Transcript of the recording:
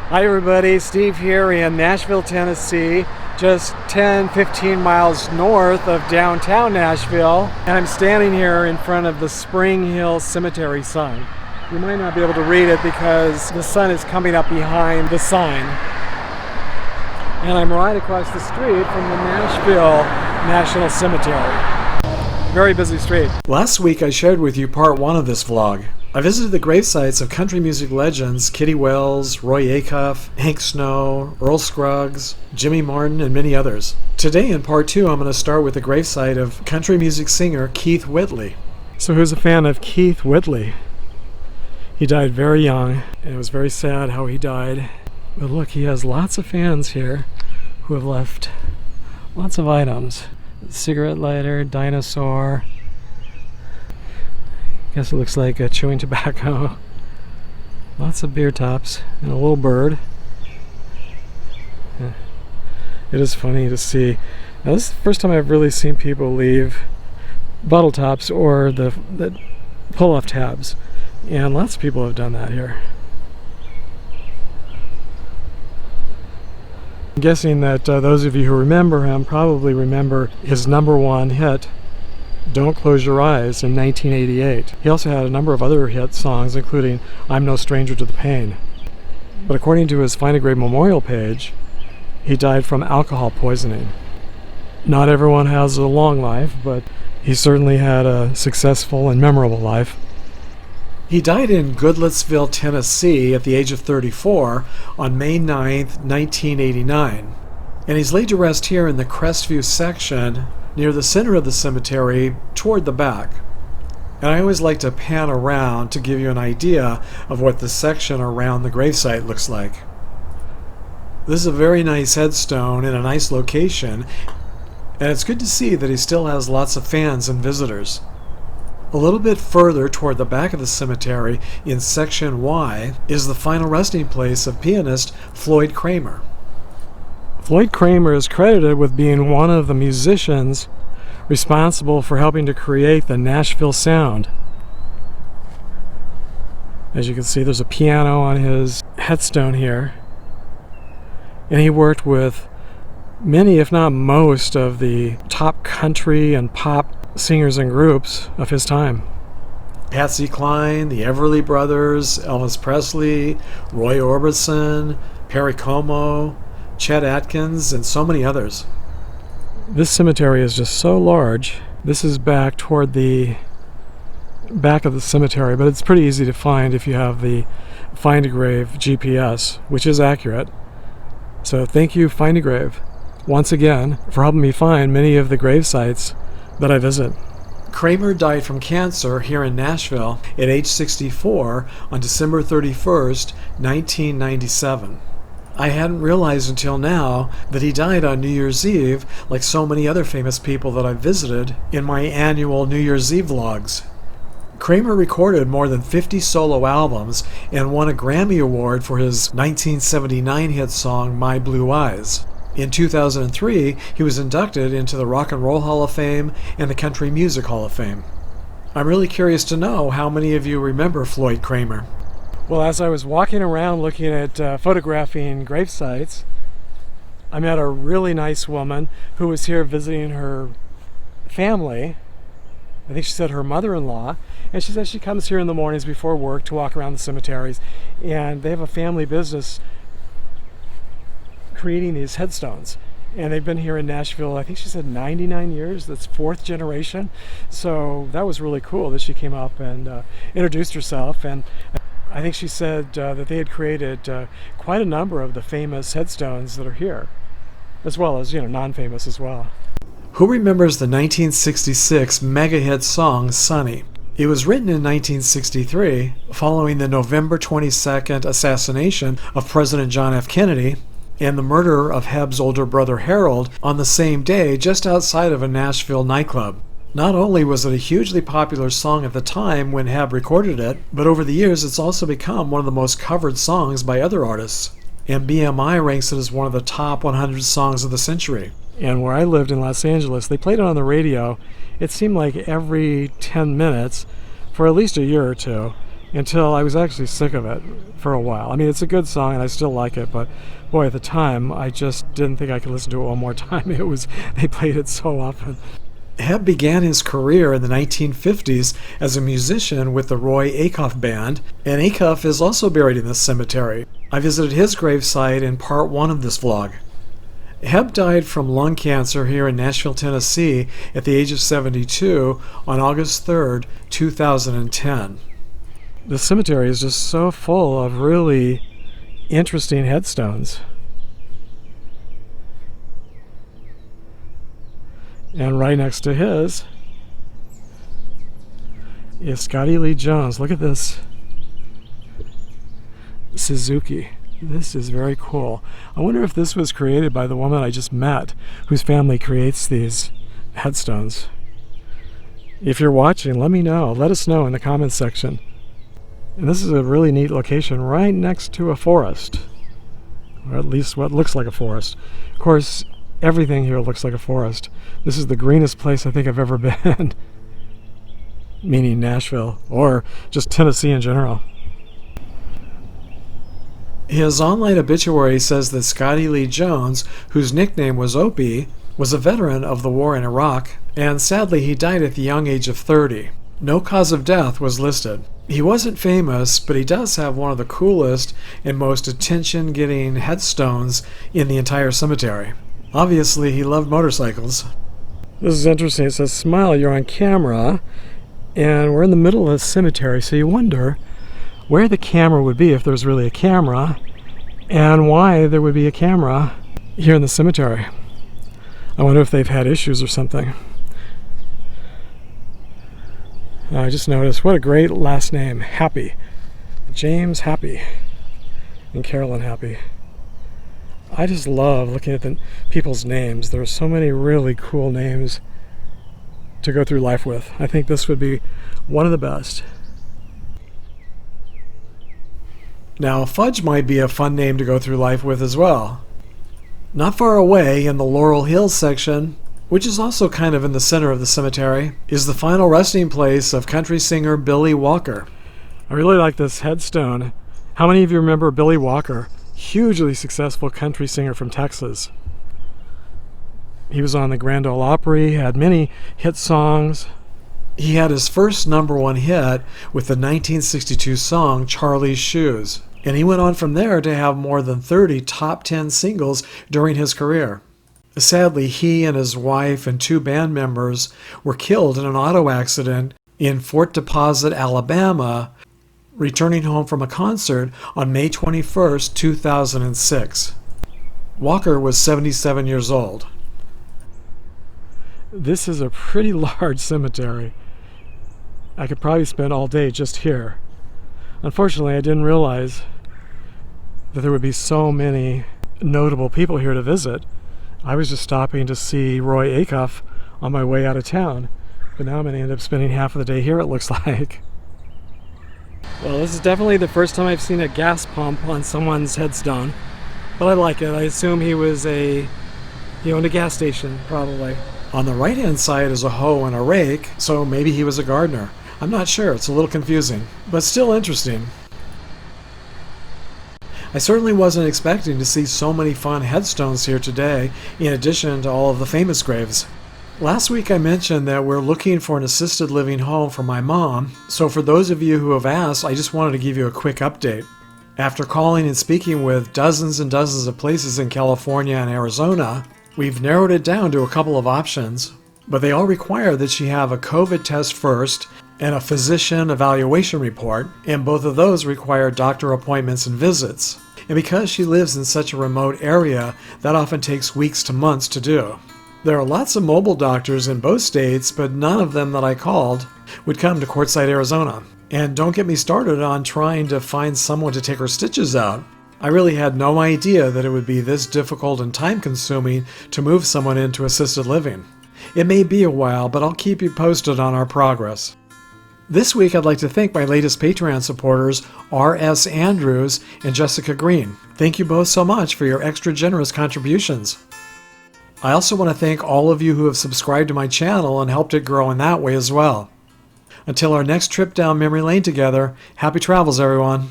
Hi everybody, Steve here in Nashville, Tennessee, just 10-15 miles north of downtown Nashville, and I'm standing here in front of the Spring Hill Cemetery sign. You might not be able to read it because the sun is coming up behind the sign. And I'm right across the street from the Nashville National Cemetery. Very busy street. Last week I shared with you part one of this vlog. I visited the gravesites of country music legends Kitty Wells, Roy Acuff, Hank Snow, Earl Scruggs, Jimmy Martin, and many others. Today in part two I'm going to start with the gravesite of country music singer Keith Whitley. So who's a fan of Keith Whitley? He died very young, and it was very sad how he died. But look, he has lots of fans here who have left lots of items. Cigarette lighter, dinosaur. Guess it looks like chewing tobacco. Lots of beer tops and a little bird. Yeah. It is funny to see. Now, this is the first time I've really seen people leave bottle tops or the pull-off tabs, and lots of people have done that here. I'm guessing that those of you who remember him probably remember his #1 hit, Don't Close Your Eyes, in 1988. He also had a number of other hit songs, including I'm No Stranger to the Pain. But according to his Find a Grave memorial page, he died from alcohol poisoning. Not everyone has a long life, but he certainly had a successful and memorable life. He died in Goodlettsville, Tennessee at the age of 34 on May 9th, 1989. And he's laid to rest here in the Crestview section near the center of the cemetery toward the back. And I always like to pan around to give you an idea of what the section around the gravesite looks like. This is a very nice headstone in a nice location, and it's good to see that he still has lots of fans and visitors. A little bit further toward the back of the cemetery in section Y is the final resting place of pianist Floyd Cramer. Floyd Cramer is credited with being one of the musicians responsible for helping to create the Nashville sound. As you can see, there's a piano on his headstone here. And he worked with many, if not most, of the top country and pop singers and groups of his time. Patsy Cline, the Everly Brothers, Elvis Presley, Roy Orbison, Perry Como, Chet Atkins, and so many others. This cemetery is just so large. This is back toward the back of the cemetery, but it's pretty easy to find if you have the Find a Grave GPS, which is accurate. So thank you, Find a Grave, once again, for helping me find many of the grave sites that I visit. Cramer died from cancer here in Nashville at age 64 on December 31st, 1997. I hadn't realized until now that he died on New Year's Eve, like so many other famous people that I've visited in my annual New Year's Eve vlogs. Cramer recorded more than 50 solo albums and won a Grammy Award for his 1979 hit song My Blue Eyes. In 2003, he was inducted into the Rock and Roll Hall of Fame and the Country Music Hall of Fame. I'm really curious to know how many of you remember Floyd Cramer. Well, as I was walking around looking at photographing grave sites, I met a really nice woman who was here visiting her family. I think she said her mother-in-law, and she said she comes here in the mornings before work to walk around the cemeteries, and they have a family business creating these headstones. And they've been here in Nashville, I think she said 99 years. That's 4th generation. So that was really cool that she came up and introduced herself. And I think she said that they had created quite a number of the famous headstones that are here, as well as, non-famous as well. Who remembers the 1966 mega hit song Sunny? It was written in 1963 following the November 22nd assassination of President John F. Kennedy and the murder of Hebb's older brother Harold on the same day just outside of a Nashville nightclub. Not only was it a hugely popular song at the time when Hebb recorded it, but over the years it's also become one of the most covered songs by other artists. And BMI ranks it as one of the top 100 songs of the century. And where I lived in Los Angeles, they played it on the radio. It seemed like every 10 minutes for at least a year or two. until I was actually sick of it for a while. I mean, it's a good song and I still like it, but boy, at the time, I just didn't think I could listen to it one more time. They played it so often. Hebb began his career in the 1950s as a musician with the Roy Acuff Band, and Acuff is also buried in this cemetery. I visited his gravesite in part 1 of this vlog. Hebb died from lung cancer here in Nashville, Tennessee at the age of 72 on August 3rd, 2010. The cemetery is just so full of really interesting headstones. And right next to his is Scotty Lee Jones. Look at this Suzuki. This is very cool. I wonder if this was created by the woman I just met, whose family creates these headstones. If you're watching, let me know. Let us know in the comments section. And this is a really neat location right next to a forest, or at least what looks like a forest. Of course, everything here looks like a forest. This is the greenest place I think I've ever been, meaning Nashville, or just Tennessee in general. His online obituary says that Scotty Lee Jones, whose nickname was Opie, was a veteran of the war in Iraq, and sadly he died at the young age of 30. No cause of death was listed. He wasn't famous, but he does have one of the coolest and most attention-getting headstones in the entire cemetery. Obviously, he loved motorcycles. This is interesting. It says, "Smile, you're on camera," and we're in the middle of a cemetery, so you wonder where the camera would be if there's really a camera, and why there would be a camera here in the cemetery. I wonder if they've had issues or something. I just noticed, what a great last name, Happy. James Happy and Carolyn Happy. I just love looking at the people's names. There are so many really cool names to go through life with. I think this would be one of the best. Now, Fudge might be a fun name to go through life with as well. Not far away in the Laurel Hills section, which is also kind of in the center of the cemetery, is the final resting place of country singer Billy Walker. I really like this headstone. How many of you remember Billy Walker? Hugely successful country singer from Texas. He was on the Grand Ole Opry, had many hit songs. He had his first #1 hit with the 1962 song Charlie's Shoes, and he went on from there to have more than 30 top 10 singles during his career. Sadly, he and his wife and 2 band members were killed in an auto accident in Fort Deposit, Alabama, returning home from a concert on May 21st, 2006. Walker was 77 years old. This is a pretty large cemetery. I could probably spend all day just here. Unfortunately, I didn't realize that there would be so many notable people here to visit. I was just stopping to see Roy Acuff on my way out of town, but now I'm going to end up spending half of the day here, it looks like. Well, this is definitely the first time I've seen a gas pump on someone's headstone, but I like it. I assume he owned a gas station, probably. On the right-hand side is a hoe and a rake, so maybe he was a gardener. I'm not sure, it's a little confusing, but still interesting. I certainly wasn't expecting to see so many fun headstones here today, in addition to all of the famous graves. Last week I mentioned that we're looking for an assisted living home for my mom, so for those of you who have asked, I just wanted to give you a quick update. After calling and speaking with dozens and dozens of places in California and Arizona, we've narrowed it down to a couple of options, but they all require that she have a COVID test first and a physician evaluation report, and both of those require doctor appointments and visits. And because she lives in such a remote area, that often takes weeks to months to do. There are lots of mobile doctors in both states, but none of them that I called would come to Quartzsite, Arizona. And don't get me started on trying to find someone to take her stitches out. I really had no idea that it would be this difficult and time-consuming to move someone into assisted living. It may be a while, but I'll keep you posted on our progress. This week, I'd like to thank my latest Patreon supporters, R.S. Andrews and Jessica Green. Thank you both so much for your extra generous contributions. I also want to thank all of you who have subscribed to my channel and helped it grow in that way as well. Until our next trip down memory lane together, happy travels, everyone.